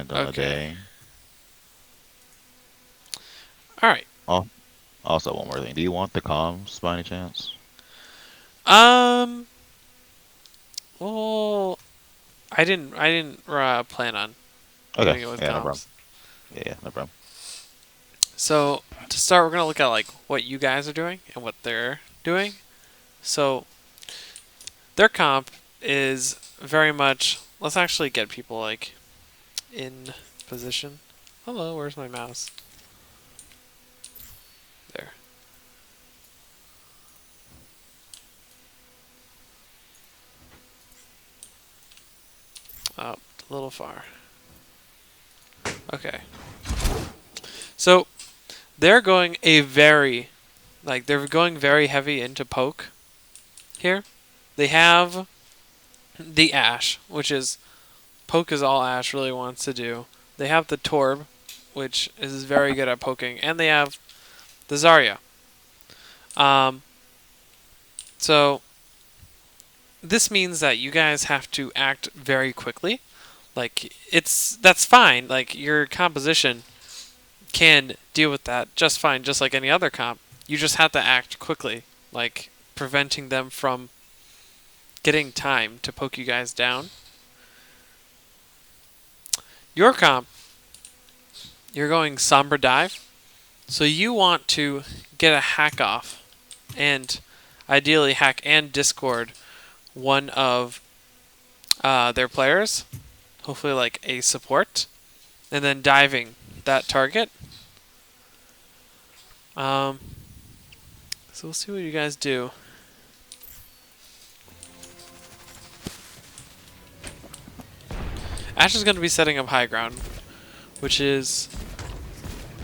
depends on the Okay. day. All right. Oh, also, one more thing. Do you want the comms by any chance? Um. Well, I didn't plan on Okay. doing it with Yeah, no problem. comms. Yeah, no problem. So to start, we're gonna look at like what you guys are doing and what they're doing. So their comp is very much. Let's actually get people like in position. Hello, where's my mouse? There. Oh, a little far. Okay. So they're going a very they're going very heavy into poke here. They have the Ash, which is poke is all Ash really wants to do. They have the Torb, which is very good at poking, and they have the Zarya. Um, so this means that you guys have to act very quickly. Like that's fine. Like your composition can deal with that just fine, just like any other comp. You just have to act quickly, like preventing them from getting time to poke you guys down. Your comp, you're going Sombra Dive, so you want to get a hack off, and ideally hack and Discord one of their players, hopefully like a support, and then diving that target. Um, so we'll see what you guys do. Ash is going to be setting up high ground, which is,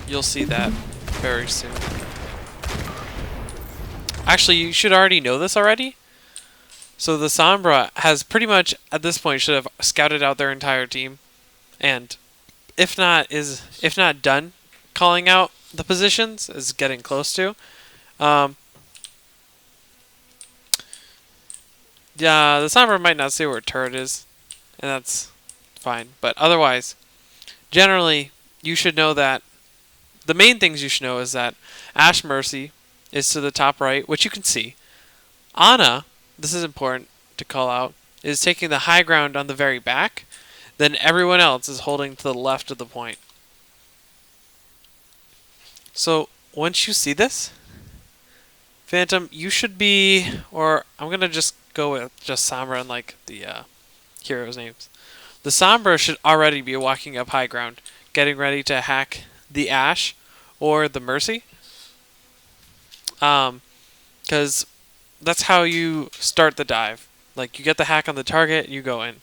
you'll see that very soon. Actually, you should already know this already. So the Sombra has pretty much, at this point, should have scouted out their entire team, and if not done calling out the positions, is getting close to. Um, yeah, the Sombra might not see where turret is, and that's fine. But otherwise, generally, you should know that the main things you should know is that Ash Mercy is to the top right, which you can see. Ana, this is important to call out, is taking the high ground on the very back. Then everyone else is holding to the left of the point. So once you see this, Phantom, you should be, or I'm gonna just go with just Sombra and like the heroes' names. The Sombra should already be walking up high ground, getting ready to hack the Ash or the Mercy. Because that's how you start the dive. Like you get the hack on the target, you go in.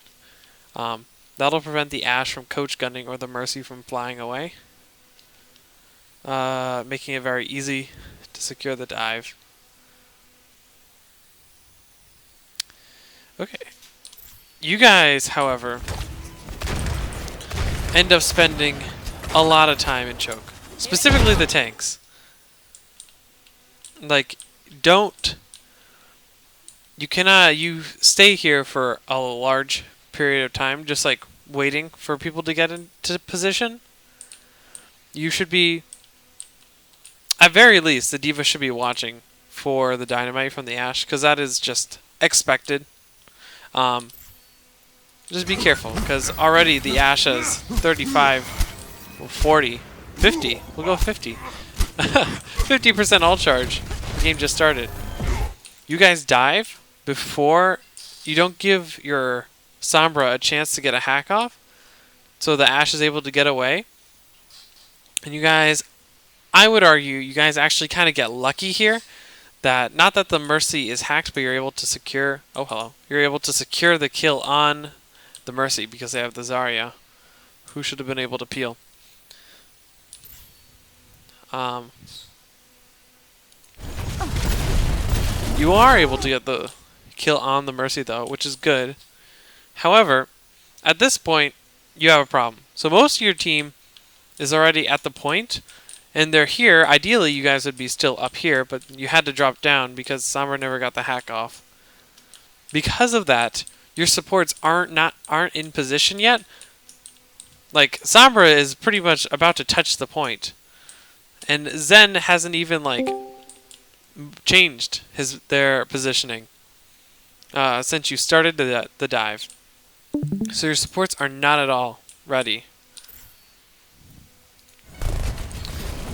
That'll prevent the Ash from coach gunning or the Mercy from flying away, making it very easy to secure the dive. Okay. You guys, however, end up spending a lot of time in choke. Specifically the tanks. Like, don't... You stay here for a large period of time, just like waiting for people to get into position. You should be... At very least, the D.Va should be watching for the dynamite from the Ashe, because that is just expected. Um, just be careful, because already the Ashe has 35, 40, 50. We'll go 50. 50% all charge. The game just started. You guys dive before you don't give your Sombra a chance to get a hack off, so the Ashe is able to get away. And you guys, I would argue, you guys actually kind of get lucky here. That not that the Mercy is hacked, but you're able to secure. Oh, hello. You're able to secure the kill on the Mercy because they have the Zarya, who should have been able to peel. You are able to get the kill on the Mercy though, which is good. However, at this point, you have a problem. So most of your team is already at the point, and they're here. Ideally, you guys would be still up here, but you had to drop down because Sombra never got the hack off. Because of that, your supports aren't in position yet Like, Sombra is pretty much about to touch the point. And Zen hasn't even, like, changed their positioning since you started the dive. So your supports are not at all ready.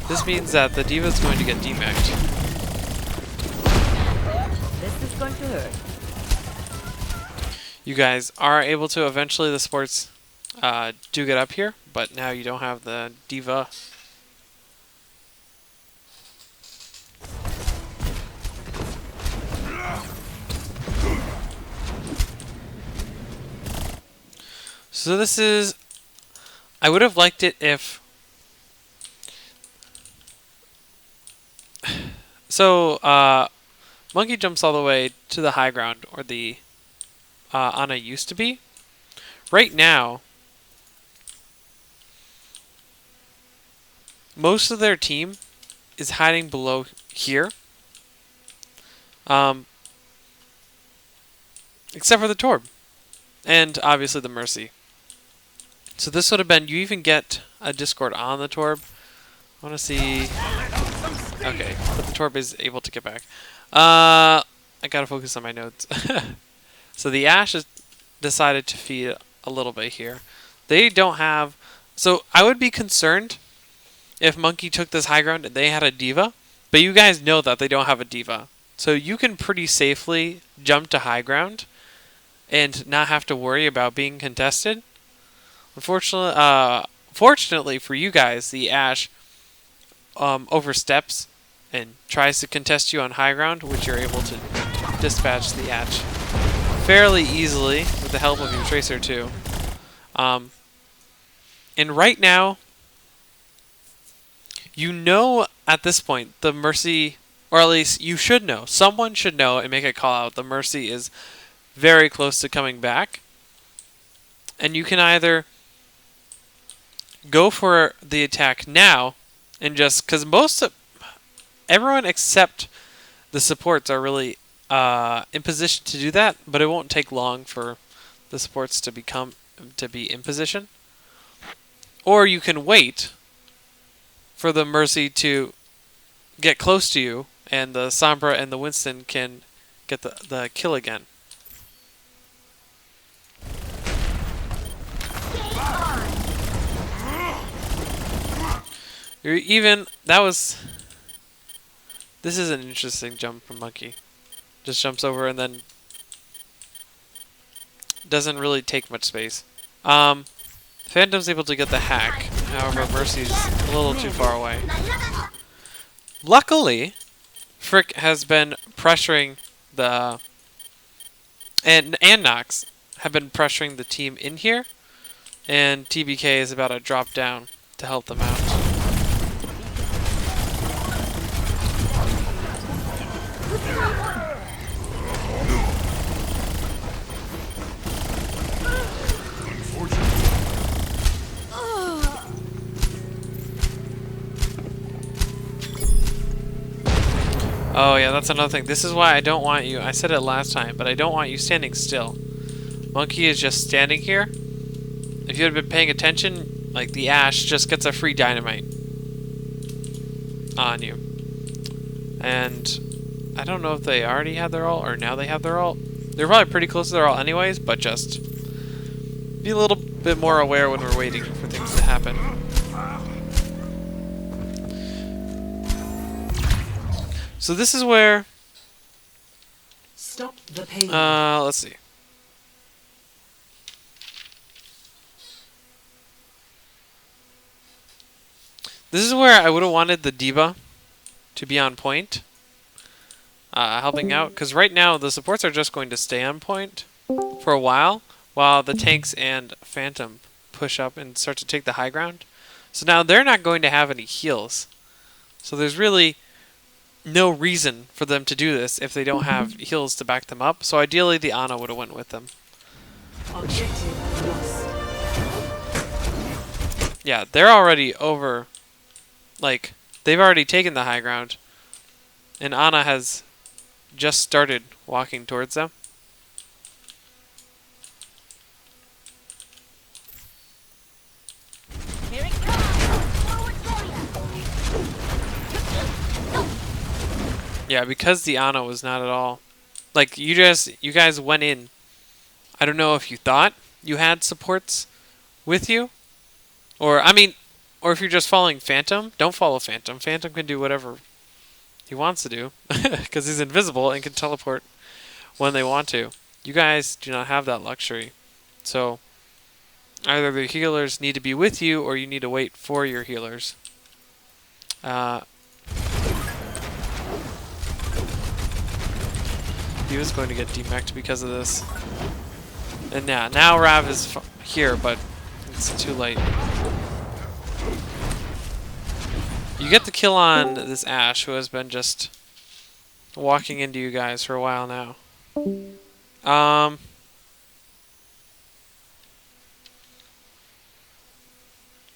This means that the D.Va is going to get demeched. This is going to hurt. You guys are able to eventually, the supports do get up here, but now you don't have the D.Va. So this is, I would have liked it if, so Monkey jumps all the way to the high ground, or the Ana used to be. Right now, most of their team is hiding below here. Except for the Torb. And obviously the Mercy. So this would have been, you even get a Discord on the Torb. I want to see. Okay, but the Torb is able to get back. I gotta focus on my notes. So the Ashe has decided to feed a little bit here. They don't have. So I would be concerned if Monkey took this high ground and they had a D.Va. But you guys know that they don't have a D.Va. So you can pretty safely jump to high ground and not have to worry about being contested. Unfortunately, fortunately for you guys, the Ashe oversteps and tries to contest you on high ground, which you're able to dispatch the Ashe fairly easily with the help of your Tracer too. And right now, you know at this point the Mercy, or at least you should know, someone should know and make a call out, the Mercy is very close to coming back. And you can either go for the attack now and just, because everyone except the supports are really in position to do that, but it won't take long for the supports to be in position. Or you can wait for the Mercy to get close to you, and the Sombra and the Winston can get the kill again. This is an interesting jump from Monkey. Just jumps over and then doesn't really take much space. Phantom's able to get the hack. However, Mercy's a little too far away. Luckily, Frick has been pressuring and Nox have been pressuring the team in here, and TBK is about to drop down to help them out. Oh yeah, that's another thing. This is why I don't want you, I said it last time, but I don't want you standing still. Monkey is just standing here. If you had been paying attention, like the Ashe just gets a free dynamite on you. And I don't know if they already had their ult or now they have their ult. They're probably pretty close to their ult anyways, but just be a little bit more aware when we're waiting for things to happen. So this is where Stop the pain. let's see. This is where I would have wanted the D.Va to be on point, helping out, because right now the supports are just going to stay on point for a while the tanks and Phantom push up and start to take the high ground. So now they're not going to have any heals. So there's really no reason for them to do this if they don't have heals to back them up. So ideally the Ana would have went with them. Objective lost. Yeah, they're already over. Like, they've already taken the high ground. And Ana has just started walking towards them. Yeah, because the Ana was not at all like you guys went in. I don't know if you thought you had supports with you, or I mean, or if you're just following Phantom. Don't follow Phantom. Phantom can do whatever he wants to do because he's invisible and can teleport when they want to. You guys do not have that luxury, so either the healers need to be with you or you need to wait for your healers. He was going to get demeched because of this. And now Rav is here, but it's too late. You get the kill on this Ashe, who has been just walking into you guys for a while now.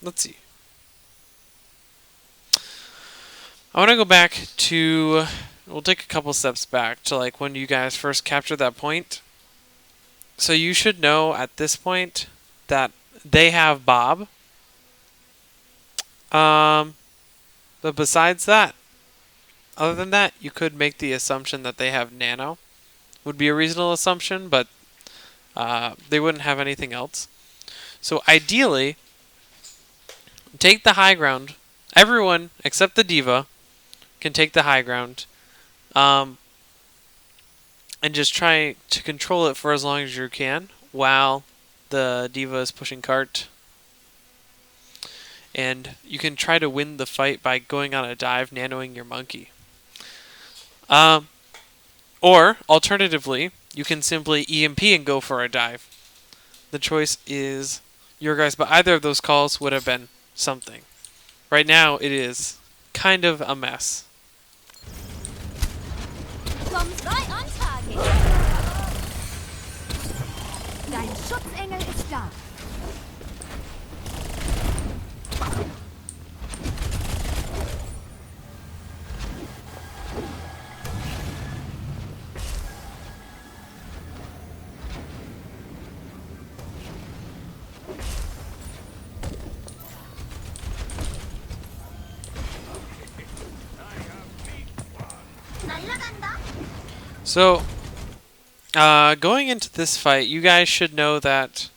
Let's see. I want to go back to... We'll take a couple steps back to like when you guys first captured that point. So you should know at this point that they have Bob. But besides that, other than that, you could make the assumption that they have Nano. Would be a reasonable assumption, but they wouldn't have anything else. So ideally, take the high ground. Everyone except the Diva can take the high ground. And just try to control it for as long as you can while the Diva is pushing cart. And you can try to win the fight by going on a dive, nanoing your monkey. Or, alternatively, you can simply EMP and go for a dive. The choice is your guys', but either of those calls would have been something. Right now, it is kind of a mess. Kommt right on target. Dein Schutzengel ist da. So, going into this fight, you guys should know that,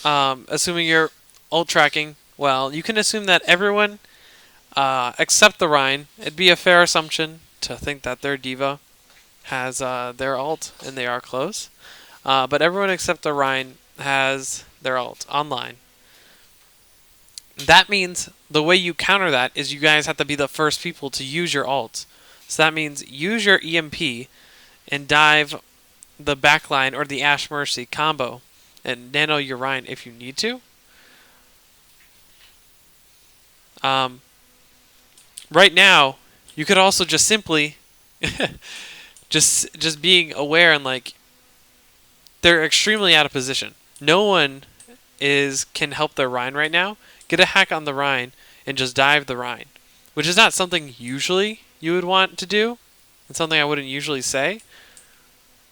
assuming you're ult tracking, well, you can assume that everyone, except the Rhine, it'd be a fair assumption to think that their Diva has their ult, and they are close. But everyone except the Rhine has their ult online. That means the way you counter that is you guys have to be the first people to use your ult. So that means use your EMP and dive the backline or the Ashe Mercy combo and nano your Rhine if you need to. Right now, you could also just simply just being aware and like they're extremely out of position. No one can help their Rhine right now. Get a hack on the Rhine and just dive the Rhine, which is not something usually you would want to do. It's something I wouldn't usually say.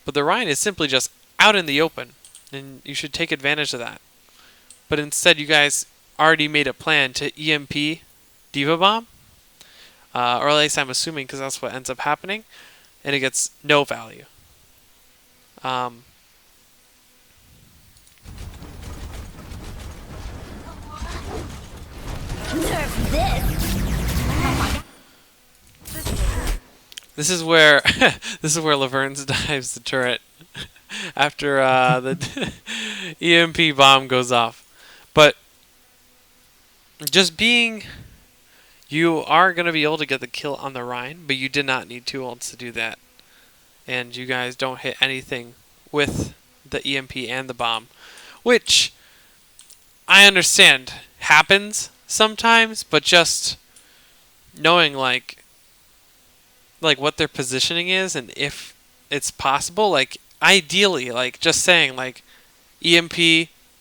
But the Rhine is simply just out in the open, and you should take advantage of that. But instead, you guys already made a plan to EMP Diva Bomb, or at least I'm assuming because that's what ends up happening, and it gets no value. Nerf this. This is where Laverne's dives the turret after the EMP bomb goes off. But just being, you are going to be able to get the kill on the Rhine, but you did not need 2 ults to do that. And you guys don't hit anything with the EMP and the bomb, which I understand happens sometimes, but just knowing like what their positioning is and if it's possible, like ideally, like just saying like EMP,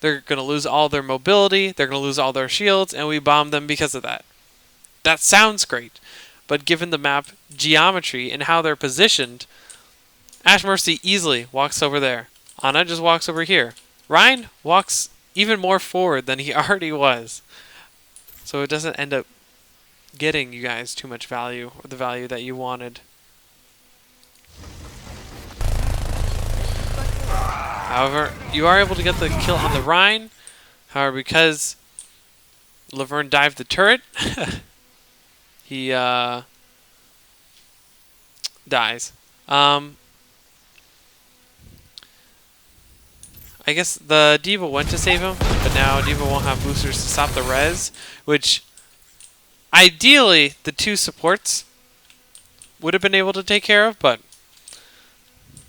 they're going to lose all their mobility, they're going to lose all their shields, and we bomb them because of that. That sounds great, but given the map geometry and how they're positioned, Ashe Mercy easily walks over there. Ana just walks over here. Rhine walks even more forward than he already was. So it doesn't end up getting you guys too much value, or the value that you wanted. However, you are able to get the kill on the Rhine. However, because Laverne dived the turret, he dies. I guess the D.Va went to save him, but now D.Va won't have boosters to stop the res, which ideally the two supports would have been able to take care of, but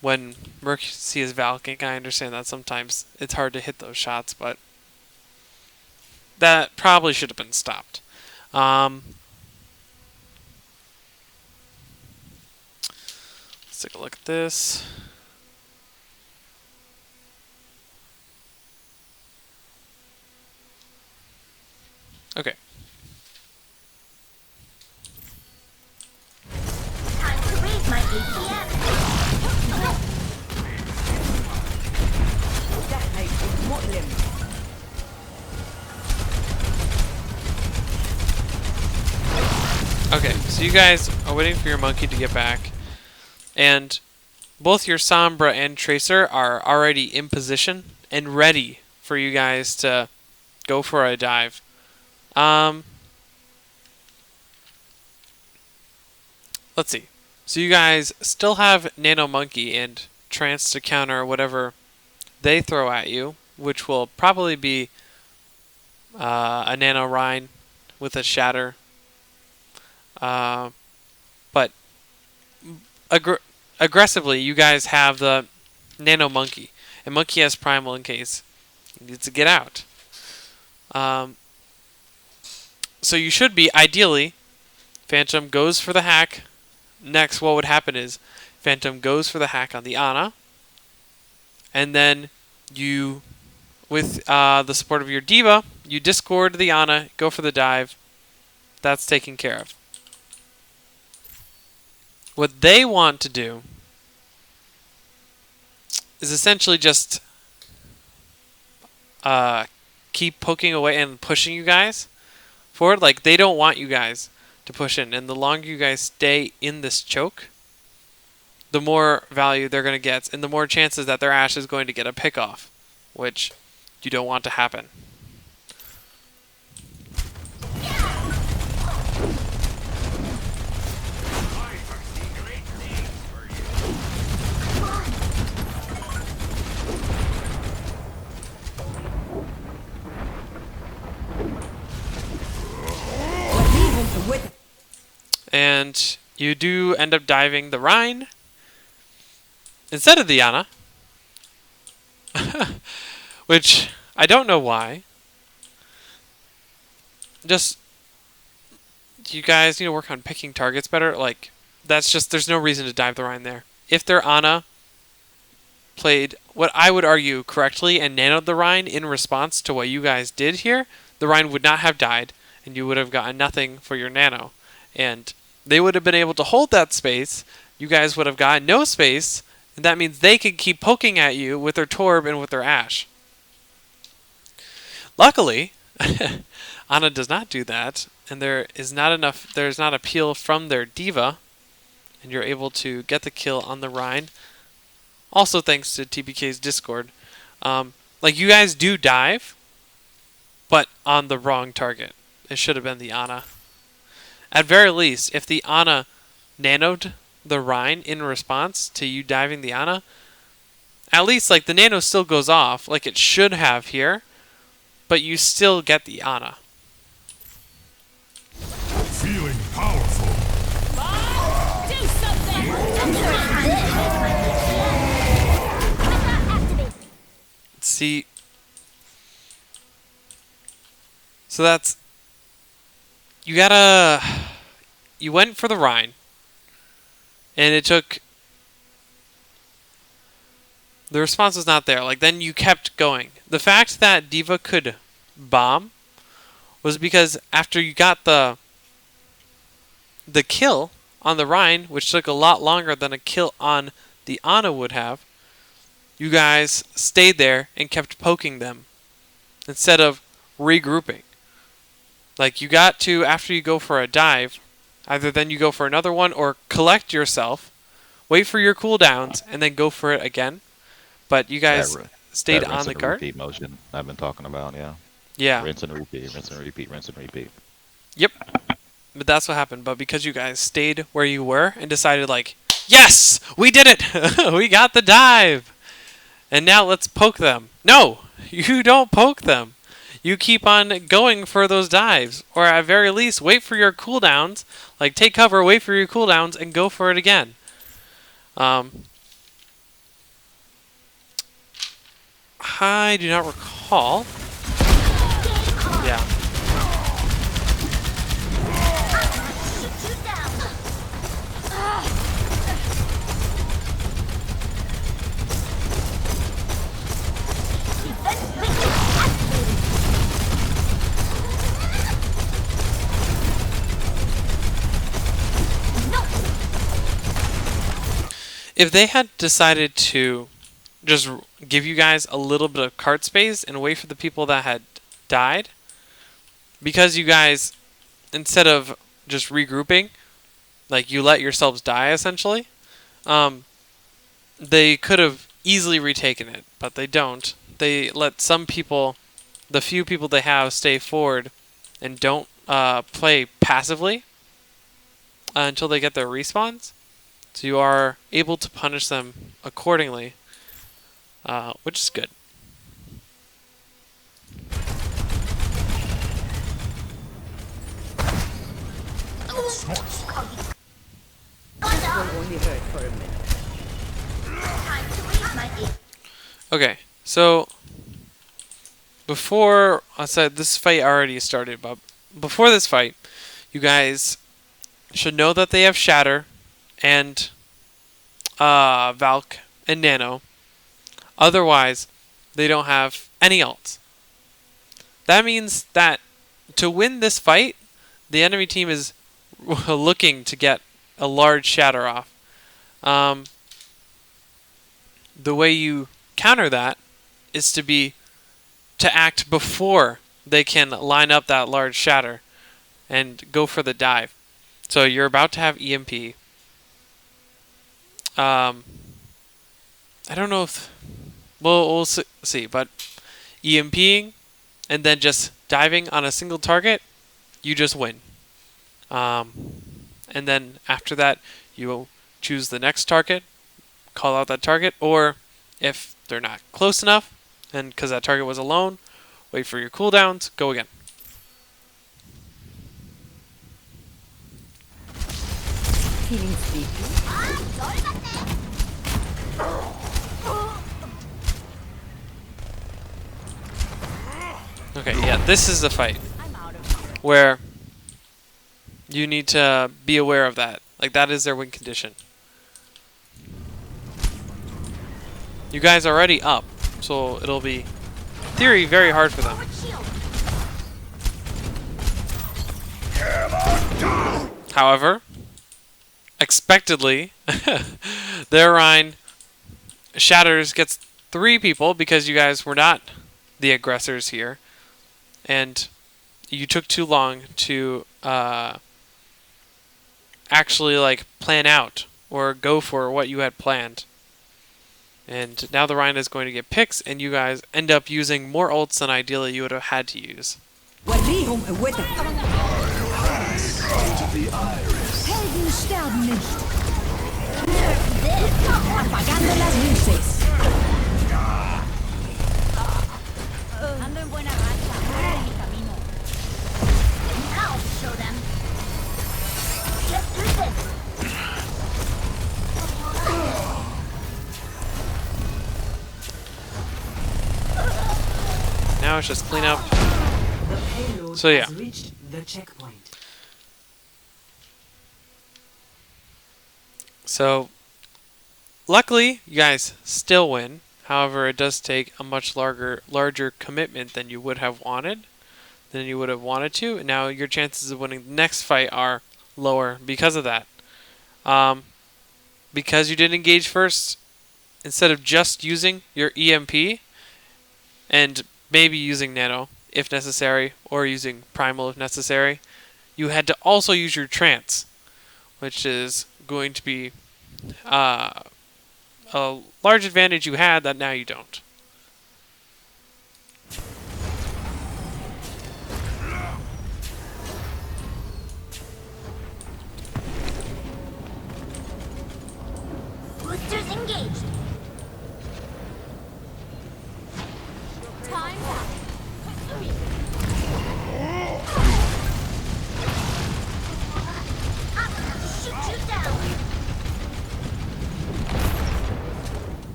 when Mercy is Valking, I understand that sometimes it's hard to hit those shots, but that probably should have been stopped. Let's take a look at this. Okay. Time to raise my ATM. Okay, so you guys are waiting for your monkey to get back, and both your Sombra and Tracer are already in position and ready for you guys to go for a dive. Let's see. So you guys still have Nano Monkey and Trance to counter whatever they throw at you, which will probably be a Nano Rhine with a Shatter. But aggressively, you guys have the Nano Monkey. And Monkey has Primal in case he needs to get out. So you should be, ideally, Phantom goes for the hack. Next, what would happen is Phantom goes for the hack on the Ana. And then you, with the support of your D.Va, you discord the Ana, go for the dive. That's taken care of. What they want to do is essentially just keep poking away and pushing you guys forward. Like, they don't want you guys to push in. And the longer you guys stay in this choke, the more value they're going to get, and the more chances that their Ashe is going to get a pick off, which you don't want to happen. And you do end up diving the Rhine instead of the Ana. Which, I don't know why. Just, you guys need to work on picking targets better. Like, that's just, there's no reason to dive the Rhine there. If their Ana played what I would argue correctly and nanoed the Rhine in response to what you guys did here, the Rhine would not have died, and you would have gotten nothing for your nano. And they would have been able to hold that space. You guys would have gotten no space, and that means they could keep poking at you with their Torb and with their Ashe. Luckily, Ana does not do that, and there's not a peel from their D.Va, and you're able to get the kill on the Rhine. Also thanks to TBK's Discord. Like, you guys do dive, but on the wrong target. It should have been the Ana. At very least, if the Ana nanoed the Rhine in response to you diving the Ana, at least, like, the nano still goes off, like it should have here, but you still get the Ana. Feeling powerful. Do something! See, so that's, you went for the Rhine, and it took, the response was not there. Like, then you kept going. The fact that D.Va could bomb was because after you got the kill on the Rhine, which took a lot longer than a kill on the Ana would have, you guys stayed there and kept poking them instead of regrouping. Like, you got to, after you go for a dive, either then you go for another one or collect yourself, wait for your cooldowns, and then go for it again. But you That guys ri- stayed that on rinse the and guard. repeat motion I've been talking about. Yeah, Yeah. rinse and repeat, rinse and repeat, rinse and repeat. Yep. But that's what happened. But because you guys stayed where you were and decided, like, yes, we did it! We got the dive! And now let's poke them. No! You don't poke them. You keep on going for those dives. Or at very least, wait for your cooldowns. Like, take cover, wait for your cooldowns, and go for it again. I do not recall. Yeah. Shoot you down. Defense matrix activated. No. If they had decided to just give you guys a little bit of cart space and wait for the people that had died, because you guys, instead of just regrouping, like, you let yourselves die essentially, they could have easily retaken it, but they don't. They let some people, the few people they have, stay forward and don't play passively until they get their respawns. So you are able to punish them accordingly, which is good. Will only hurt for a minute. Time to raise my AP. Okay, so before I said this fight already started, but before this fight, you guys should know that they have Shatter and Valk and Nano. Otherwise, they don't have any ults. That means that to win this fight, the enemy team is looking to get a large Shatter off. The way you counter that is to act before they can line up that large Shatter and go for the dive. So you're about to have EMP. I don't know if we'll see, but EMPing and then just diving on a single target, you just win. And then after that, you will choose the next target, call out that target, or if they're not close enough, and because that target was alone, wait for your cooldowns, go again. Feeling sleepy? Okay, yeah, this is the fight I'm out of here. where you need to be aware of that. Like, that is their win condition. You guys are already up, so it'll be, in theory, very hard for them. Shield. However, expectedly, their Rhine shatters gets 3 people because you guys were not the aggressors here, and you took too long to actually, like, plan out or go for what you had planned. And now the Rhine is going to get picks, and you guys end up using more ults than ideally you would have had to use. وريهم قوتك. Helden sterben nicht. This. Apagando las luces. Ando en buena racha. Ahora en mi camino. I'll show them. Let's do this. Now it's just clean up. The payload So, yeah. has reached the checkpoint. So, luckily, you guys still win. However, it does take a much larger commitment than you would have wanted, to. And now your chances of winning the next fight are lower because of that. Because you didn't engage first, instead of just using your EMP and maybe using Nano, if necessary, or using primal if necessary, you had to also use your trance, which is going to be a large advantage you had that now you don't. Boosters engaged. Time's up. I'm gonna shoot you down.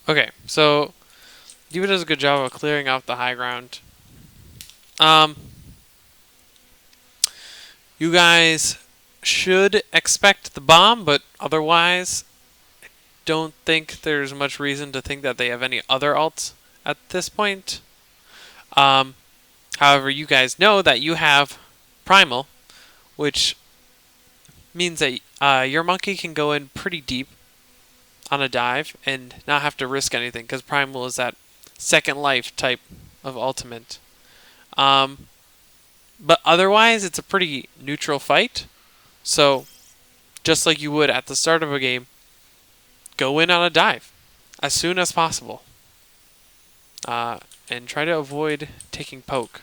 Okay, so Diva does a good job of clearing out the high ground. You guys should expect the bomb, but otherwise, I don't think there's much reason to think that they have any other ults at this point. However, you guys know that you have primal, which means that your monkey can go in pretty deep on a dive and not have to risk anything, because primal is that second life type of ultimate. But otherwise, it's a pretty neutral fight. So, just like you would at the start of a game, go in on a dive as soon as possible. And try to avoid taking poke.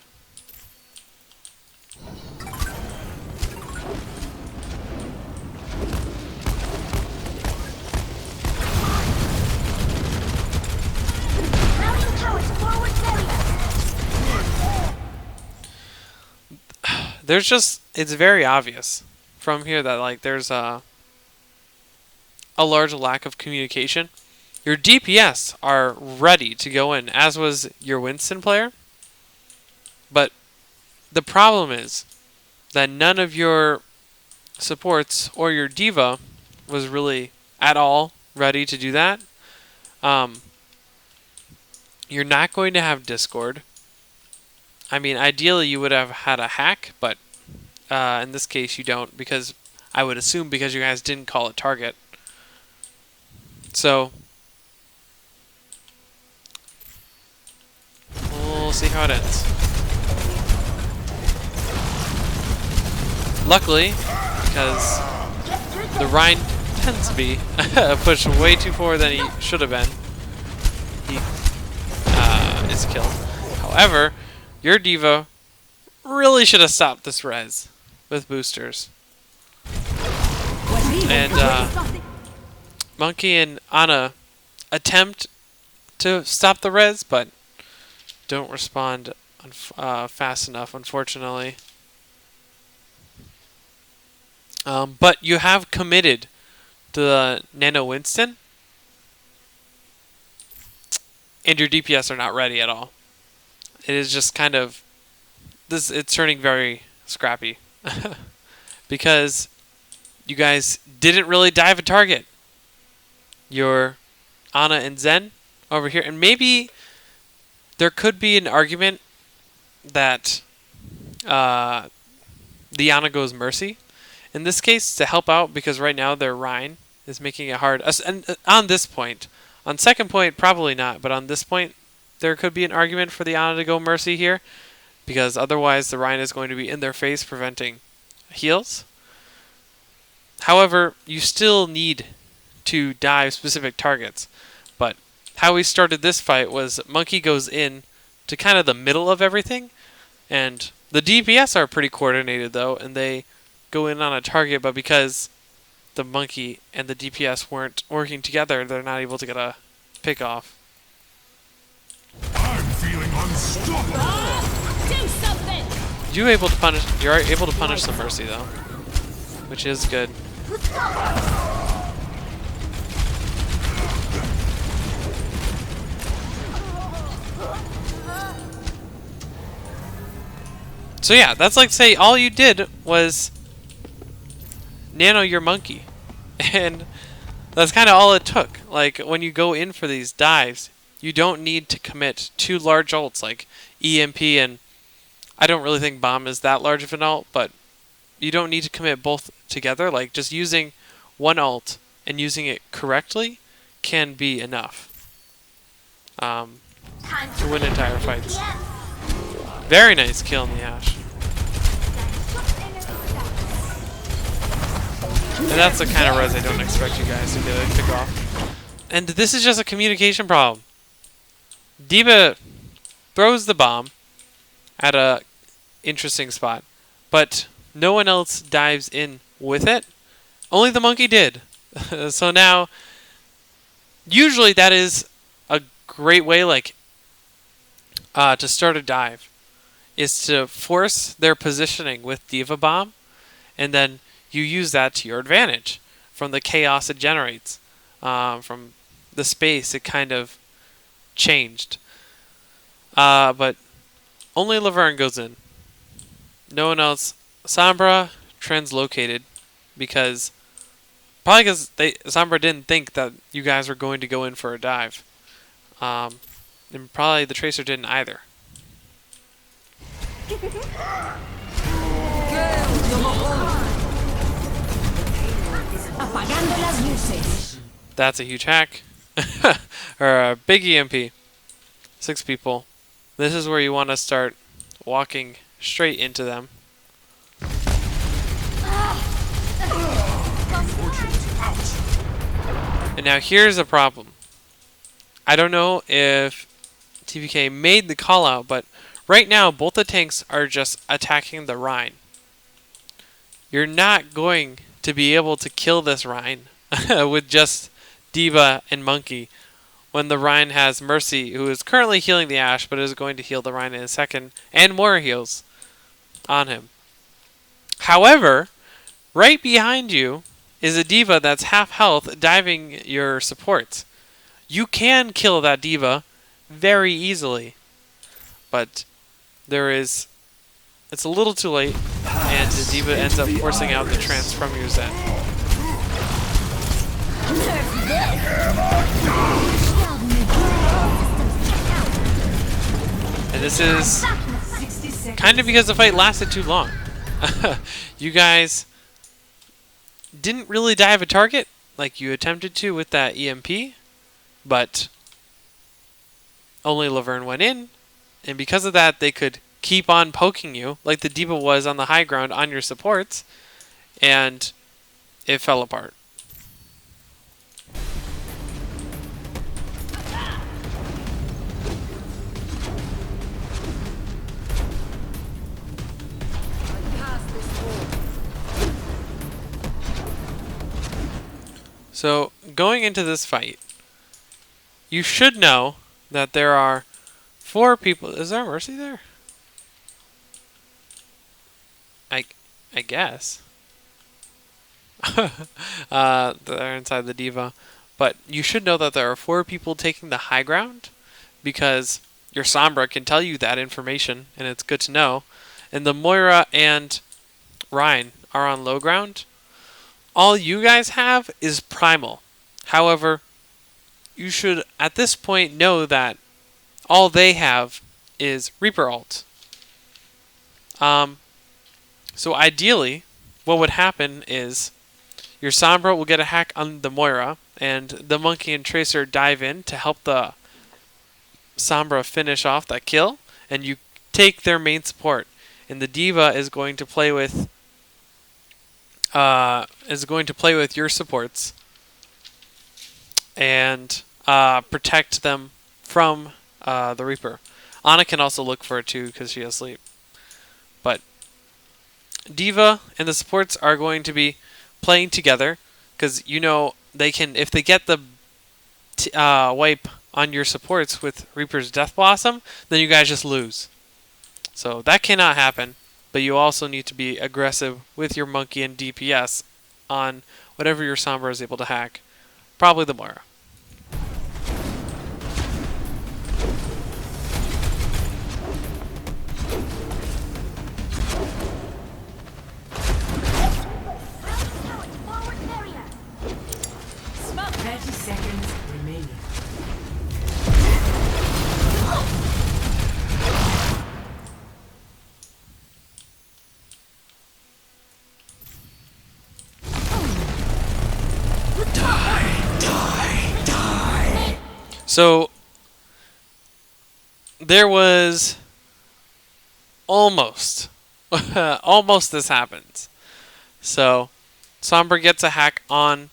Mounting towers forward barrier. There's just, it's very obvious from here that like there's a large lack of communication. Your DPS are ready to go in, as was your Winston player. But the problem is that none of your supports or your diva was really at all ready to do that. You're not going to have Discord. I mean, ideally you would have had a hack, but in this case you don't, because I would assume because you guys didn't call it target. So we'll see how it ends. Luckily, because the Rhine tends to be pushed way too forward than he should have been, he is killed. However, your diva really should have stopped this res with boosters. And Monkey and Anna attempt to stop the res, but don't respond fast enough, unfortunately. But you have committed to the Nano Winston, and your DPS are not ready at all. It is just kind of this. It's turning very scrappy because you guys didn't really dive a target. Your Anna and Zen over here, and maybe there could be an argument that the Anna goes Mercy in this case to help out, because right now their Rhine is making it hard. And on this point, on second point, probably not, but on this point, there could be an argument for the Anna to go Mercy here, because otherwise the Rhine is going to be in their face preventing heals. However, you still need to dive specific targets. But how we started this fight was Monkey goes in to kind of the middle of everything, and the DPS are pretty coordinated though, and they go in on a target, but because the Monkey and the DPS weren't working together, they're not able to get a pick off. I'm feeling unstoppable. Do something! You're able to punish the Mercy though, which is good. So yeah, that's like say all you did was nano your monkey. And that's kind of all it took. Like when you go in for these dives, you don't need to commit two large ults like EMP, and I don't really think bomb is that large of an ult, but you don't need to commit both together. Like just using one ult and using it correctly can be enough to win entire fights. Very nice kill in the Ashe. And that's the kind of res I don't expect you guys to be able to pick off. And this is just a communication problem. D.Va throws the bomb at a interesting spot, but no one else dives in with it. Only the monkey did. So now, usually that is a great way, like, to start a dive, is to force their positioning with D.Va Bomb, and then you use that to your advantage from the chaos it generates, from the space it kind of changed. But only Laverne goes in. No one else. Sombra translocated because Sombra didn't think that you guys were going to go in for a dive. And probably the Tracer didn't either. Apagando las luces. That's a huge hack. Or a big EMP. 6 people. This is where you want to start walking straight into them. And now here's a problem. I don't know if TVK made the call out, but right now both the tanks are just attacking the Rhine. You're not going to be able to kill this Rhine with just D.Va and Monkey when the Rhine has Mercy, who is currently healing the Ashe, but is going to heal the Rhine in a second, and more heals on him. However, right behind you is a D.Va that's half health diving your supports. You can kill that D.Va very easily, but it's a little too late, and the D.Va ends up forcing out the trance from your Zen. And this is kind of because the fight lasted too long. You guys didn't really dive a target like you attempted to with that EMP, but only Laverne went in, and because of that they could keep on poking you like the D.Va was on the high ground on your supports, and it fell apart. So, going into this fight, you should know that there are 4 people. Is there Mercy there? I guess. They're inside the D.Va. But you should know that there are 4 people taking the high ground, because your Sombra can tell you that information, and it's good to know. And the Moira and Rhine are on low ground. All you guys have is Primal. However, you should at this point know that all they have is Reaper ult. So ideally, what would happen is your Sombra will get a hack on the Moira, and the Monkey and Tracer dive in to help the Sombra finish off that kill, and you take their main support. And the D.Va is going to play with your supports and protect them from the Reaper. Ana can also look for it too because she has sleep. But D.Va and the supports are going to be playing together because you know they can, if they get the wipe on your supports with Reaper's Death Blossom, then you guys just lose. So that cannot happen. But you also need to be aggressive with your Monkey and DPS on whatever your Sombra is able to hack. Probably the Moira. Forward barrier. 30 seconds remaining. So there was almost, almost this happens. So, Sombra gets a hack on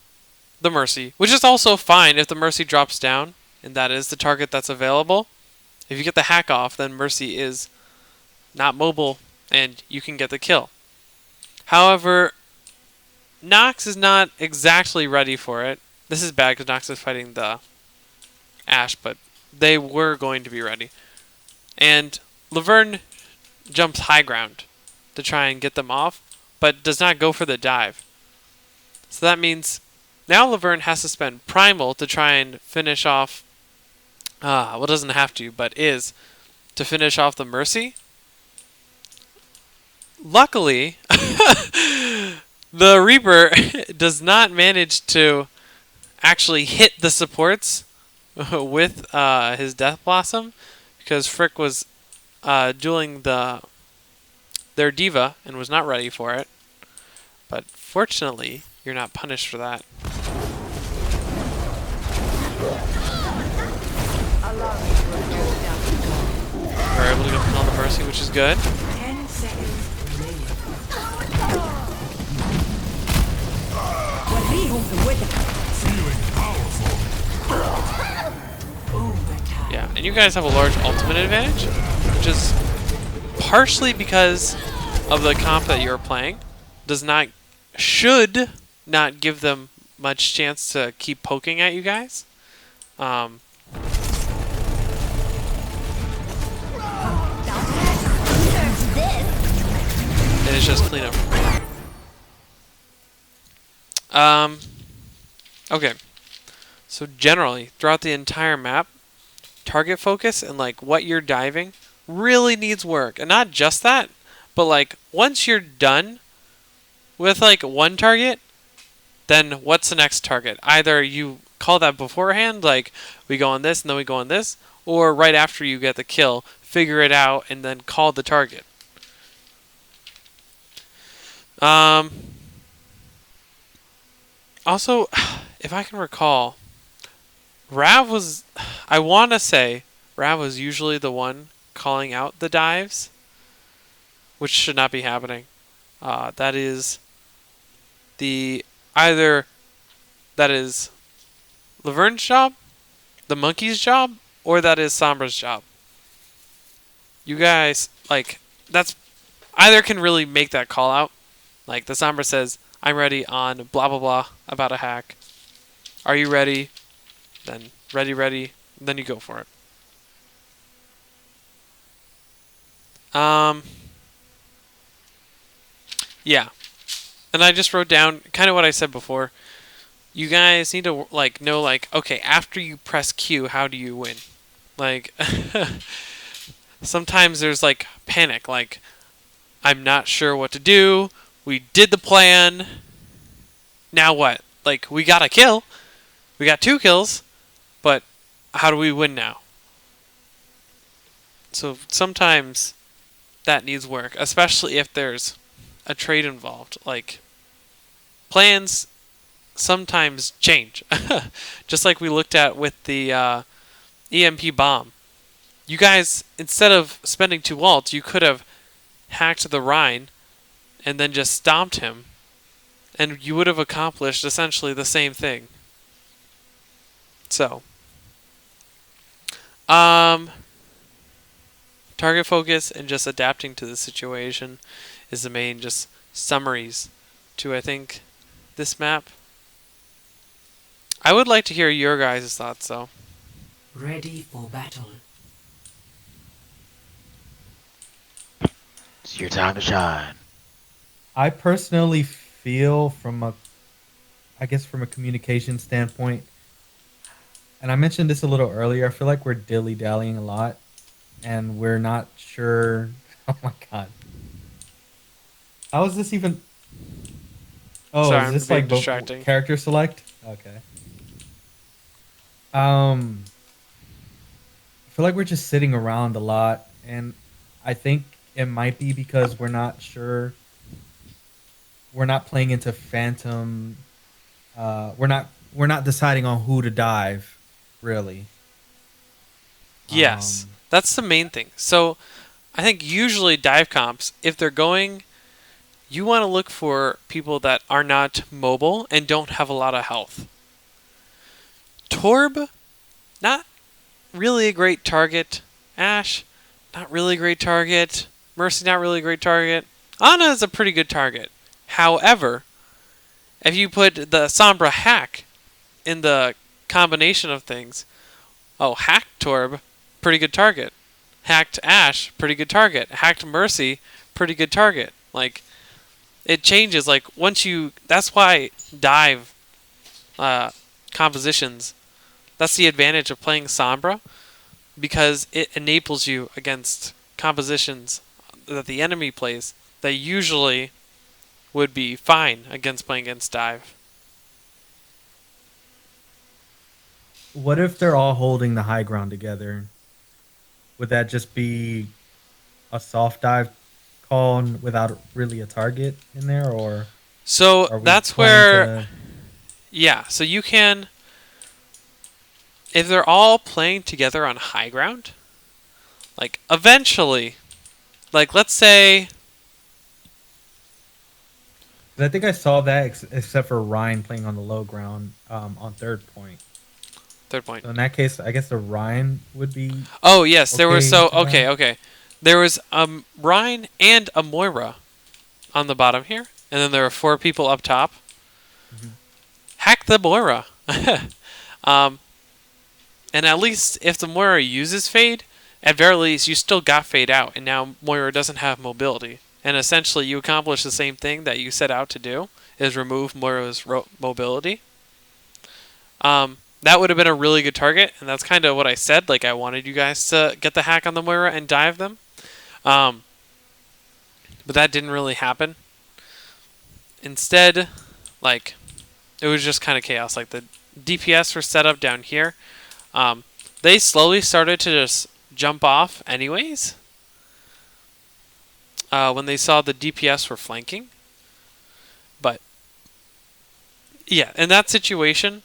the Mercy, which is also fine if the Mercy drops down, and that is the target that's available. If you get the hack off, then Mercy is not mobile, and you can get the kill. However, Nox is not exactly ready for it. This is bad because Nox is fighting the Ashe, but they were going to be ready. And Laverne jumps high ground to try and get them off, but does not go for the dive. So that means now Laverne has to spend Primal to try and finish off, well, doesn't have to, but is, to finish off the Mercy. Luckily, the Reaper does not manage to actually hit the supports with his Death Blossom, because Frick was dueling their D.Va and was not ready for it. But fortunately, you're not punished for that. We're able to get on the Mercy, which is good. 10 seconds remaining. Feeling powerful. Yeah, and you guys have a large ultimate advantage, which is partially because of the comp that you're playing. Should not give them much chance to keep poking at you guys. And it's just cleanup. Okay. So generally, throughout the entire map, target focus and like what you're diving really needs work. And not just that, but like once you're done with like one target, then what's the next target? Either you call that beforehand, like we go on this and then we go on this, or right after you get the kill, figure it out and then call the target. Also, if I can recall, I want to say Rav was usually the one calling out the dives, which should not be happening. That is either that is Laverne's job, the monkey's job, or that is Sombra's job. You guys, like, that's either can really make that call out. Like, the Sombra says, I'm ready on blah blah blah about a hack. Are you ready? Then ready, then you go for it. Yeah. And I just wrote down kind of what I said before. You guys need to like know like, okay, after you press Q, how do you win? Like sometimes there's like panic, like I'm not sure what to do. We did the plan. Now what? Like we got a kill. We got 2 kills, but how do we win now? So sometimes that needs work, especially if there's a trade involved. Like plans sometimes change. Just like we looked at with the EMP bomb. You guys, instead of spending 2 ults, you could have hacked the Rhine and then just stomped him, and you would have accomplished essentially the same thing. So, target focus and just adapting to the situation is the main just summaries to, I think, this map. I would like to hear your guys' thoughts, though. Ready for battle. It's your time to shine. I personally feel from a communication standpoint, and I mentioned this a little earlier, I feel like we're dilly-dallying a lot, and we're not sure. Oh my god. How is this even? Oh, Sorry, is I'm this being like distracting. character select? Okay. I feel like we're just sitting around a lot, and I think it might be because we're not sure. We're not playing into Phantom. We're not deciding on who to dive, really. Yes, that's the main thing. So, I think usually dive comps, if they're going, you want to look for people that are not mobile and don't have a lot of health. Torb, not really a great target. Ash, not really a great target. Mercy, not really a great target. Ana is a pretty good target. However, if you put the Sombra hack in the combination of things, hacked Torb, pretty good target. Hacked Ash, pretty good target. Hacked Mercy, pretty good target. Like, it changes. Like, that's why dive compositions, that's the advantage of playing Sombra, because it enables you against compositions that the enemy plays that usually would be fine against playing against dive. What if they're all holding the high ground together? Would that just be a soft dive call without really a target in there, or So are we that's trying where, to? yeah, so you can, if they're all playing together on high ground, like eventually, like let's say, 'Cause I think I saw that except for Ryan playing on the low ground on third point. third point. So in that case, I guess the Ryan would be Oh yes, there was okay. To that. okay. There was Ryan and a Moira on the bottom here, and then there are 4 people up top. Mhm. Hack the Moira. um, and at least if the Moira uses Fade, at very least you still got Fade out, and now Moira doesn't have mobility. And essentially you accomplish the same thing that you set out to do, is remove Moira's mobility. That would have been a really good target, and that's kind of what I said. Like, I wanted you guys to get the hack on the Moira and dive them. But that didn't really happen. Instead, like, it was just kind of chaos. Like, the DPS were set up down here. They slowly started to just jump off anyways when they saw the DPS were flanking. But, yeah, in that situation,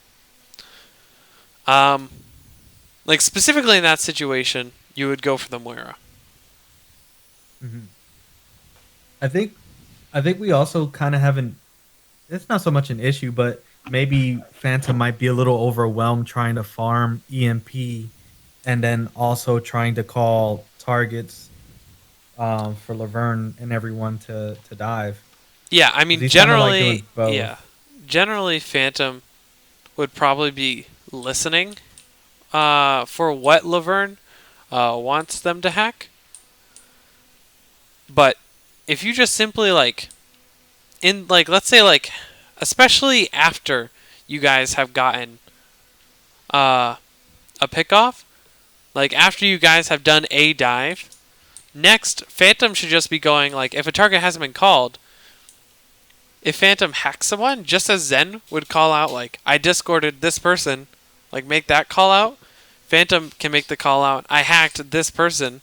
like specifically in that situation, you would go for the Moira. Mhm. I think we also kind of have an. It's not so much an issue, but maybe Phantom might be a little overwhelmed trying to farm EMP, and then also trying to call targets for Laverne and everyone to dive. Yeah, I 'Cause mean, he's kinda, like, generally, doing both. yeah, generally Phantom would probably be listening for what Laverne wants them to hack. But if you just simply let's say especially after you guys have gotten a pickoff, like after you guys have done a dive, next Phantom should just be going, like, if a target hasn't been called, if Phantom hacks someone, just as Zen would call out, like, I discorded this person, like, make that call out, Phantom can make the call out, I hacked this person,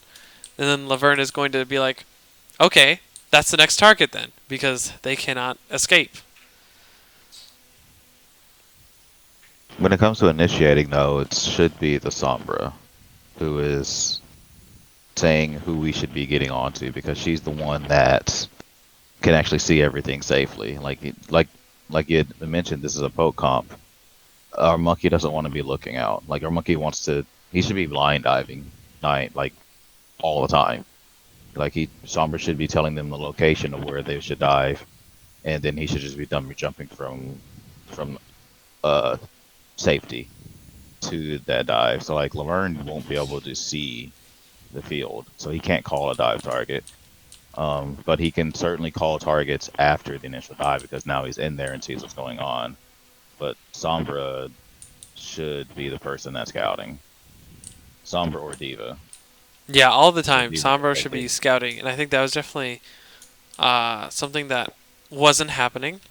and then Laverne is going to be like, okay, that's the next target then, because they cannot escape. When it comes to initiating, though, it should be the Sombra who is saying who we should be getting onto, because she's the one that can actually see everything safely. Like you had mentioned, this is a poke comp. Our monkey doesn't want to be looking out. Like, our monkey he should be blind diving, like all the time. Like, Sombra should be telling them the location of where they should dive, and then he should just be jumping from safety to that dive. So, like, Laverne won't be able to see the field, so he can't call a dive target. But he can certainly call targets after the initial dive, because now he's in there and sees what's going on. But Sombra should be the person that's scouting. Sombra or Diva. Yeah, all the time. Diva Sombra should safety. be scouting, and I think that was definitely something that wasn't happening,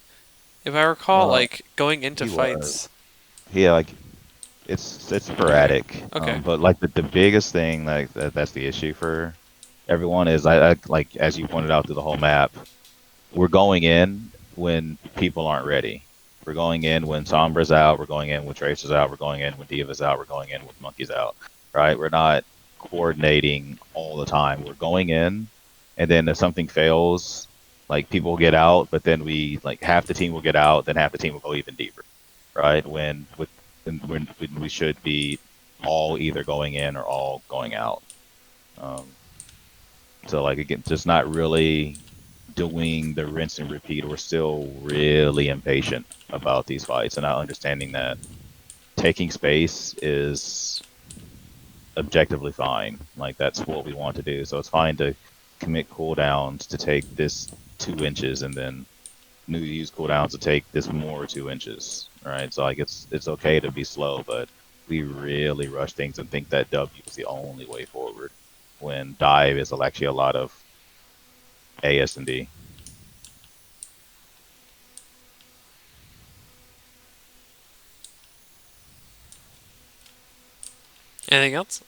if I recall, Well, like going into he fights. was. Yeah, like, it's sporadic. Okay. But like the biggest thing, like that's the issue for everyone is, I like, as you pointed out through the whole map, we're going in when people aren't ready. We're going in when Sombra's out. We're going in when Tracer's out. We're going in when Diva's out. We're going in when Monkey's out. Right? We're not coordinating all the time. We're going in, and then if something fails, like people get out, but then we like half the team will get out, then half the team will go even deeper, right? When we should be all either going in or all going out. Um, so like again, just not really doing the rinse and repeat. We're still really impatient about these fights and not understanding that taking space is objectively fine. Like that's what we want to do. So it's fine to commit cooldowns to take this 2 inches and then new use cooldowns to take this more 2 inches. Right. So like it's okay to be slow, but we really rush things and think that W is the only way forward when dive is actually a lot of A, S, and D. Anything else?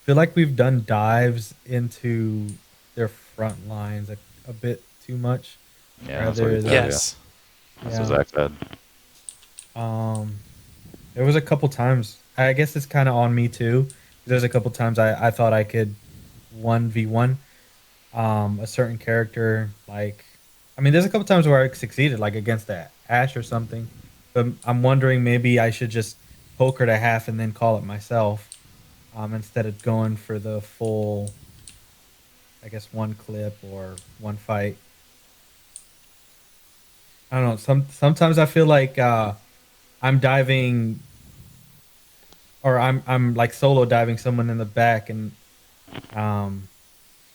I feel like we've done dives into their front lines a bit too much. Yeah, that's what he Rather said. than Yeah, Yes. that's what yeah. Zach said. Um, there was a couple times. I guess it's kind of on me too. There's a couple times I thought I could 1v1 a certain character. Like, I mean, there's a couple times where I succeeded, like against that Ash or something. But I'm wondering maybe I should just poke her to half and then call it myself, instead of going for the full, I guess, one clip or one fight. I don't know. Sometimes I feel like I'm diving, or I'm like solo diving someone in the back, and um,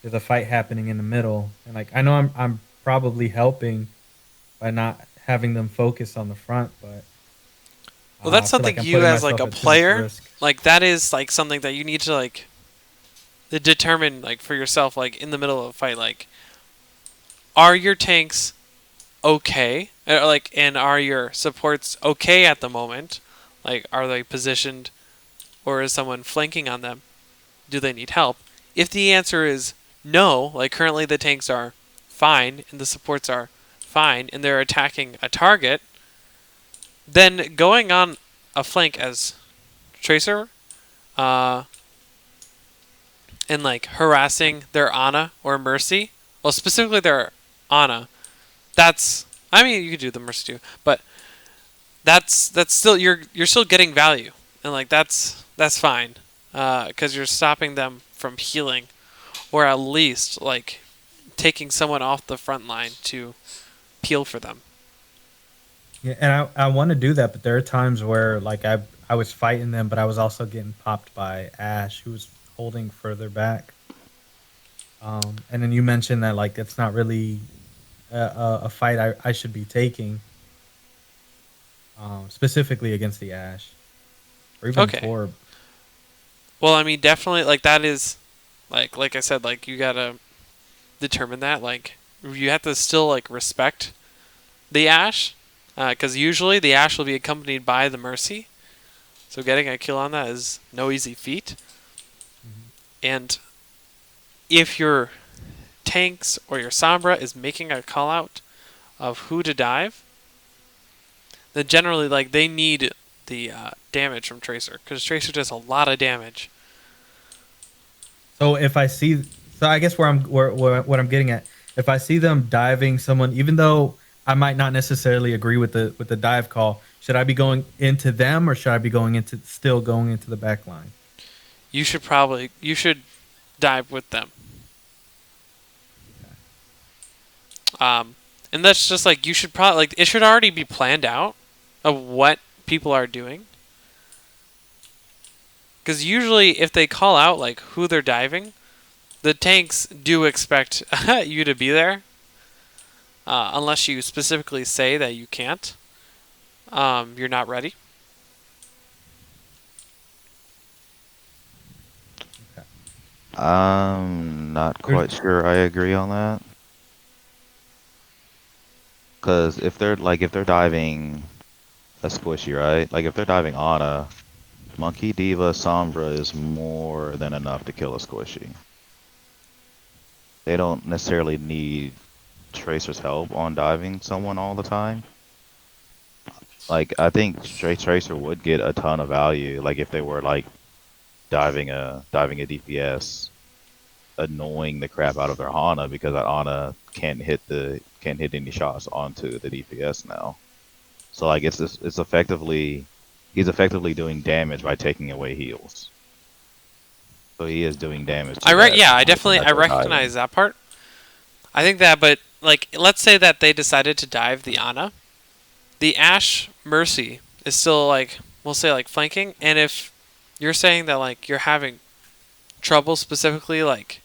there's a fight happening in the middle, and like I know I'm probably helping by not having them focus on the front, but Well, that's I feel something like I'm you putting as like myself a at too much player, risk. like that is like something that you need to like determine like for yourself, like in the middle of a fight, like are your tanks okay? Like, and are your supports okay at the moment? Like, are they positioned, or is someone flanking on them? Do they need help? If the answer is no, like currently the tanks are fine and the supports are fine and they're attacking a target, then going on a flank as Tracer, uh, and like harassing their Ana or Mercy, well, specifically their Ana, that's, I mean, you could do the Mercy too, but that's still, you're still getting value, and like that's fine, because you're stopping them from healing, or at least like taking someone off the front line to peel for them. Yeah, and I want to do that, but there are times where like I was fighting them, but I was also getting popped by Ash, who was holding further back. And then you mentioned that like it's not really a fight I should be taking, specifically against the Ash or even Okay. Torb. Well, I mean, definitely like that is like I said, like you gotta determine that, like you have to still like respect the Ash, because usually the Ash will be accompanied by the Mercy. So getting a kill on that is no easy feat. And if your tanks or your Sombra is making a call out of who to dive, then generally like they need the damage from Tracer, because Tracer does a lot of damage. So if I see, so I guess where what I'm getting at, if I see them diving someone, even though I might not necessarily agree with the dive call, should I be going into them or should I be going into the back line? You should dive with them. And that's just like you should probably like it should already be planned out of what people are doing. Because usually, if they call out like who they're diving, the tanks do expect you to be there, unless you specifically say that you can't. You're not ready. Okay. I'm not There's, quite sure I agree on that. Because if they're diving a squishy, right? Like if they're diving on a Monkey Diva Sombra is more than enough to kill a squishy. They don't necessarily need Tracer's help on diving someone all the time. Like I think straight Tracer would get a ton of value, like if they were like diving a DPS, annoying the crap out of their Ana because that Ana can't hit any shots onto the DPS now. So like it's effectively he's effectively doing damage by taking away heals. So he is doing damage to that Yeah, I person definitely that I they're diving. recognize that part. I think that, but like, let's say that they decided to dive the Ana, the Ashe Mercy is still like, we'll say like flanking, and if you're saying that like you're having trouble specifically like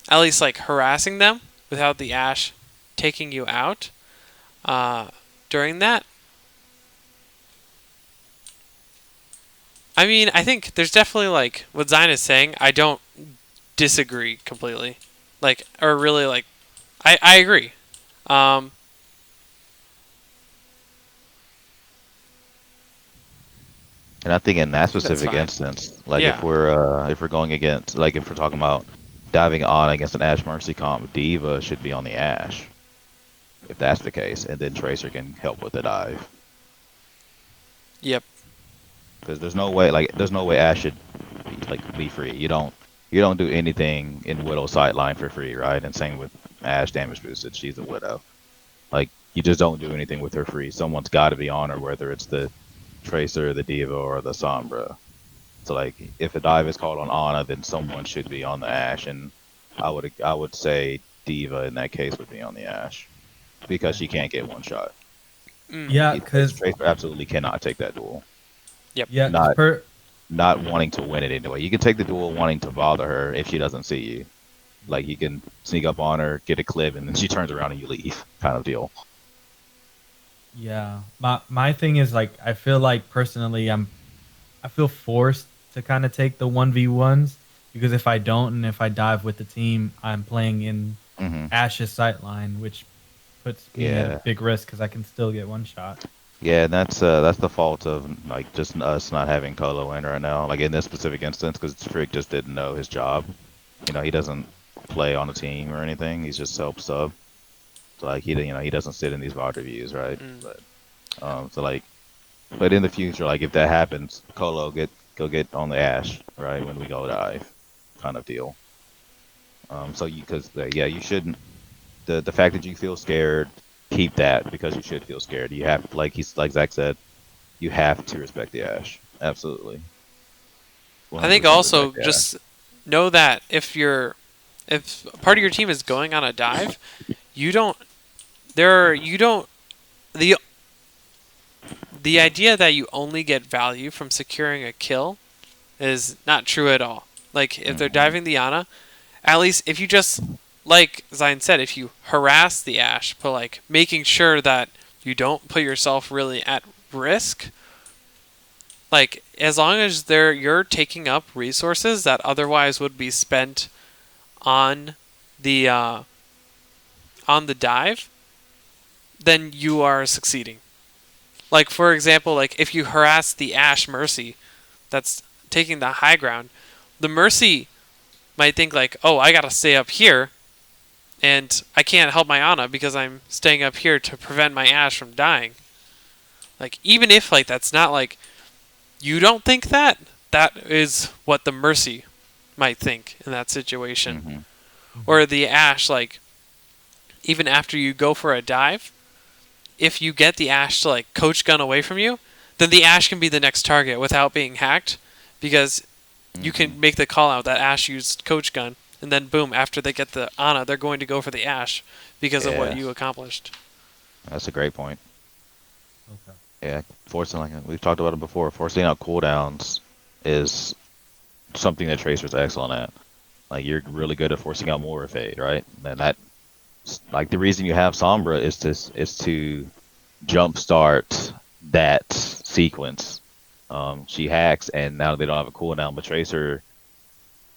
at least like harassing them without the Ashe taking you out during that. I mean, I think there's definitely like what Zion is saying. I don't disagree completely, like, or really like, I agree. Um, And I think in that I think that's specific fine. instance, like Yeah. if we're going against like if we're talking about diving on against an Ashe Mercy comp, Diva should be on the Ashe if that's the case, and then Tracer can help with the dive. Yep. Because there's no way Ashe should be free. You don't do anything in Widow's sideline for free, right? And same with Ashe damage boosted. She's a Widow. Like you just don't do anything with her free. Someone's got to be on her, whether it's the Tracer, the Diva, or the Sombra. So like if a dive is called on Ana, then someone should be on the Ashe, and I would say Diva in that case would be on the Ashe because she can't get one shot. Mm. Yeah, Because because Tracer absolutely cannot take that duel. Yep. yeah, because Not per not wanting to win it anyway. You can take the duel wanting to bother her if she doesn't see you. Like you can sneak up on her, get a clip, and then she turns around and you leave, kind of deal. yeah, my thing is like I feel like personally I feel forced to kind of take the 1v1s because if I don't and if I dive with the team, I'm playing in Hmm. Ash's sightline, which puts me at a Yeah, big risk because I can still get one shot. yeah, and that's the fault of like just us not having Colo in right now. Like in this specific instance, because Frick just didn't know his job. He doesn't play on a team or anything. He's just self sub. So like he doesn't sit in these VOD reviews, right? Mm. But so like, but in the future, like if that happens, Colo go get on the Ash, right, when we go dive, kind of deal. So because yeah, you shouldn't. The fact that you feel scared, keep that because you should feel scared. You have like Zach said, you have to respect the Ash. Absolutely, I think 100% also respect the Ash. just know that if part of your team is going on a dive, you don't you don't the the idea that you only get value from securing a kill is not true at all. Like if they're Hmm. diving the Ana, at least if you just like Zion said, if you harass the Ashe, but like making sure that you don't put yourself really at risk, like as long as you're taking up resources that otherwise would be spent on the uh, on the dive, then you are succeeding. Like for example, like if you harass the Ashe Mercy, that's taking the high ground. The Mercy might think like, oh, I gotta stay up here, and I can't help my Ana because I'm staying up here to prevent my Ashe from dying. Like even if like that's not like you don't think that, that is what the Mercy might think in that situation. Hmm. Or the Ashe, like even after you go for a dive, if you get the Ashe to like coach gun away from you, then the Ashe can be the next target without being hacked, because you Hmm. can make the call out that Ashe used coach gun, and then boom, after they get the Ana, they're going to go for the Ashe because of what Yeah, you accomplished. that's a great point. Okay. Yeah, forcing like we've talked about it before. Forcing out cooldowns is something that Tracer's excellent at. Like you're really good at forcing out more fade, right? And that like the reason you have Sombra is to jumpstart that sequence. She hacks, and now they don't have a cooldown, but Tracer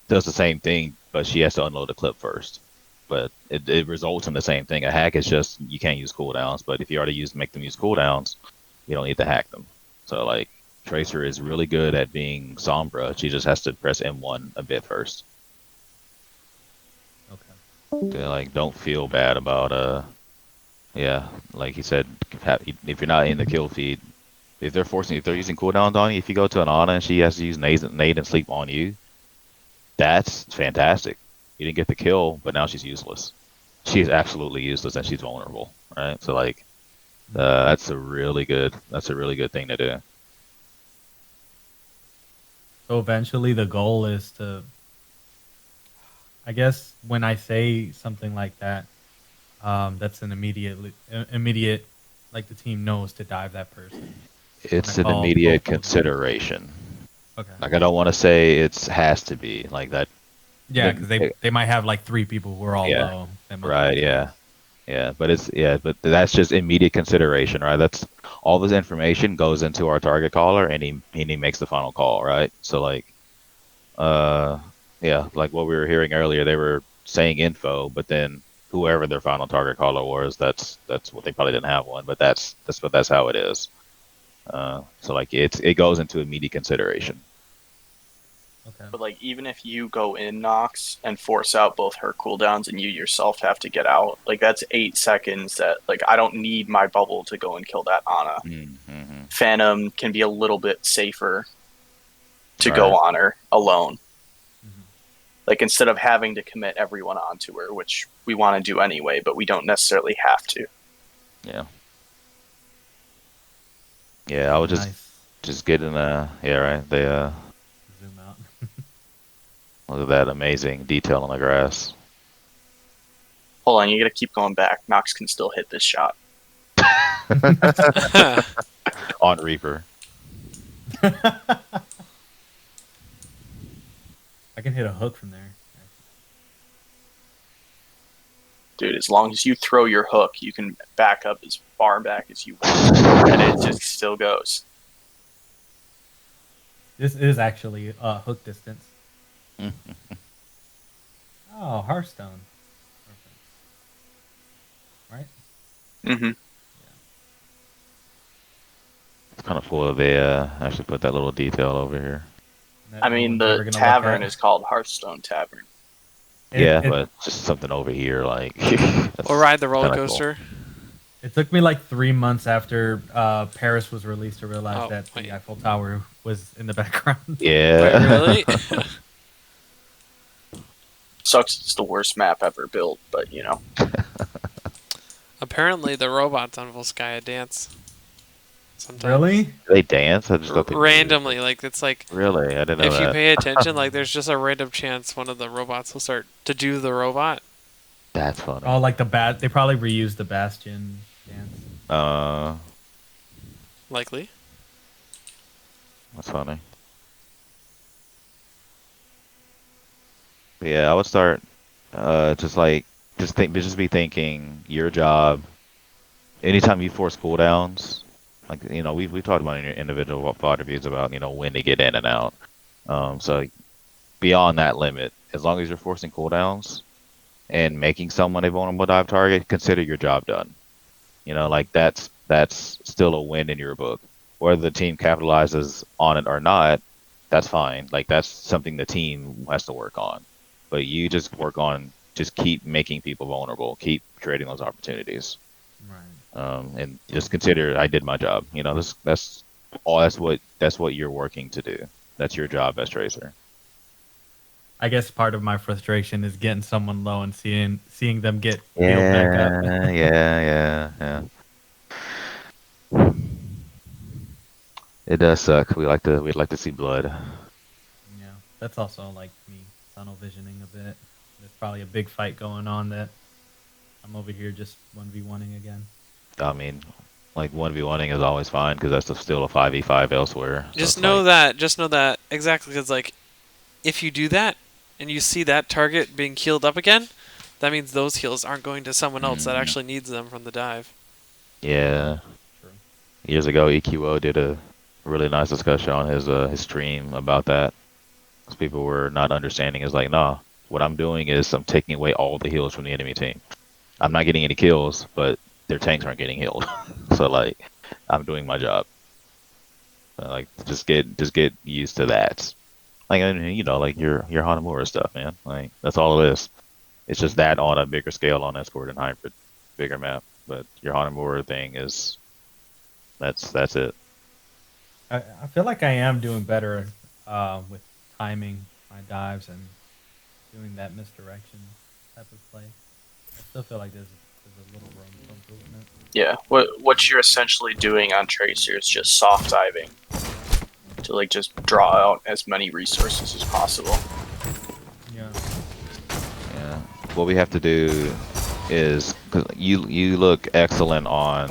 does the same thing, but she has to unload the clip first. But it results in the same thing. A hack is just you can't use cooldowns, but if you already make them use cooldowns, you don't need to hack them. So like Tracer is really good at being Sombra. She just has to press M1 a bit first. Okay. Like don't feel bad about yeah, like he said, if you're not in the kill feed, if they're using cooldowns on you, if you go to an Ana and she has to use nade and sleep on you, That's fantastic. You didn't get the kill, but now she's useless. She's absolutely useless and she's vulnerable, right? So like, that's a really good thing to do. So eventually, the goal is to, I guess, when I say something like that, that's an immediate, like the team knows to dive that person. When I It's an call immediate both of them. consideration. Okay. Like I don't want to say it's has to be like that. Yeah, because they might have like three people who are all Yeah, low. That might right. be the Yeah, case. but that's just immediate consideration, right? That's all this information goes into our target caller, and he makes the final call, right? So like, uh, yeah, like what we were hearing earlier, they were saying info, but then whoever their final target caller was, that's what they probably didn't have one, but that's how it is. So like it goes into immediate consideration. Okay. But like even if you go in Nox and force out both her cooldowns and you yourself have to get out, like that's 8 seconds that like I don't need my bubble to go and kill that Ana. Mm-hmm. Phantom can be a little bit safer to go Right. on her alone. Mhm. Like instead of having to commit everyone onto her, which we want to do anyway, but we don't necessarily have to. Yeah. Yeah, I would Nice. just get in yeah, right. They Zoom out. look at that amazing detail on the grass. Hold on, you gotta keep going back. Nox can still hit this shot. On Reaper. I can hit a hook from there. Dude, as long as you throw your hook, you can back up as far back as you want. And it just still goes. This is actually hook distance. Oh, Hearthstone. Perfect. Right? Mm-hmm. It's kind of cool that they actually put that little detail over here. That I no mean, one's ever the gonna look tavern at. is called Hearthstone Tavern. Yeah, It but just something over here, like Or ride the that's roller kinda cool. coaster. it took me like 3 months after Paris was released to realize Oh, that wait. the Eiffel Tower was in the background. Wait, Yeah. really? Sucks it's the worst map ever built, but you know. Apparently, the robots on Volskaya dance. Sometimes. Really? They dance. I just thought they moved. Randomly, like it's like Really, I didn't know if you that. pay attention, like there's just a random chance one of the robots will start to do the robot. That's funny. Oh, like the bat. They probably reused the Bastion dance. Uh, Likely. that's funny. But yeah, I would start just like just be thinking your job. Anytime you force cooldowns, like we talked about in your individual VOD reviews about when to get in and out. So beyond that limit, as long as you're forcing cooldowns and making someone a vulnerable dive target, consider your job done. Like that's still a win in your book. Whether the team capitalizes on it or not, that's fine. Like that's something the team has to work on. But you just work on just keep making people vulnerable, keep creating those opportunities, Right. and just consider I did my job. That's all. That's what you're working to do. That's your job as Tracer. I guess part of my frustration is getting someone low and seeing them get healed back up. Yeah. It does suck. We'd like to see blood. Yeah, that's also like me tunnel visioning a bit. There's probably a big fight going on that I'm over here just 1v1ing again. I mean, like 1v1ing is always fine because that's still a 5v5 elsewhere. So Just it's know like, that. Just know that exactly. Because like, if you do that and you see that target being healed up again, that means those heals aren't going to someone else that actually needs them from the dive. yeah. True. Years ago, EQO did a really nice discussion on his stream about that. 'Cause people were not understanding. It's like, nah, what I'm doing is I'm taking away all the heals from the enemy team. I'm not getting any kills, but their tanks aren't getting healed. So like, I'm doing my job. Like, just get used to that. Like, I mean, like your Hanamura stuff, man. Like, that's all it is. It's just that on a bigger scale on Escort and Hybrid, bigger map. But your Hanamura thing is that's it. I feel like I am doing better with timing my dives and doing that misdirection type of play. I still feel like there's a little room for improvement. Yeah, what you're essentially doing on Tracer is just soft diving to like just draw out as many resources as possible. Yeah. Yeah. What we have to do is, cause you look excellent on,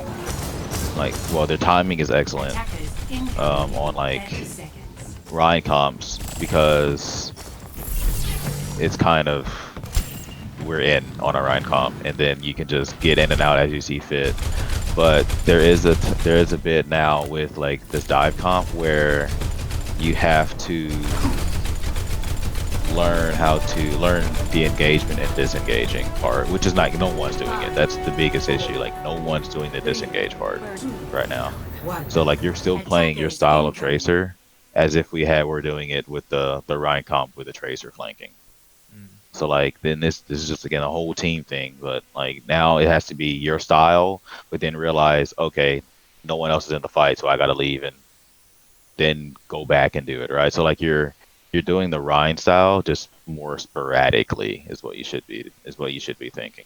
like, well, their timing is excellent Attackers incoming on in like 30 seconds. Ryan comps because it's kind of we're in on a Ryan comp, and then you can just get in and out as you see fit. But there is a bit now with like this dive comp where you have to learn the engagement and disengaging part, which is not, no one's doing it. That's the biggest issue. Like no one's doing the disengage part right now. One. So like you're still playing your style of Tracer as if we're doing it with the Ryan comp with the Tracer flanking. Mm. So like then this is just again a whole team thing, but like now it has to be your style, but then realize, okay, no one else is in the fight, so I gotta leave and then go back and do it, right? So like you're doing the Rhine style just more sporadically is what you should be thinking.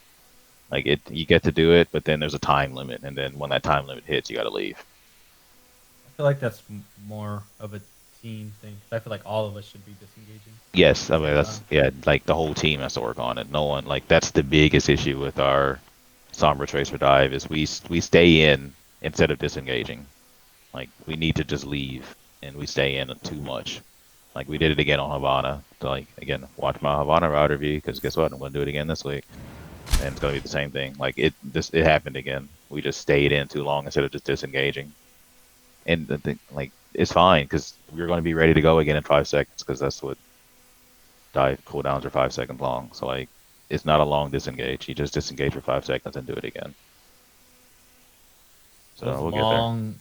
Like you get to do it, but then there's a time limit, and then when that time limit hits, you got to leave. I feel like that's more of a team thing. 'Cause I feel like all of us should be disengaging. Yes, I mean that's yeah, like the whole team has to work on it. No one like that's the biggest issue with our Sombra Tracer dive is we stay in instead of disengaging. Like we need to just leave and we stay in too much. Like we did it again on Havana. So like again, watch my Havana route review because guess what? I'm gonna do it again this week, and it's gonna be the same thing. Like it happened again. We just stayed in too long instead of just disengaging. And the thing, like it's fine because we're gonna be ready to go again in 5 seconds because that's what dive cooldowns are 5 seconds long. So like it's not a long disengage. You just disengage for 5 seconds and do it again. So Those we'll get there. long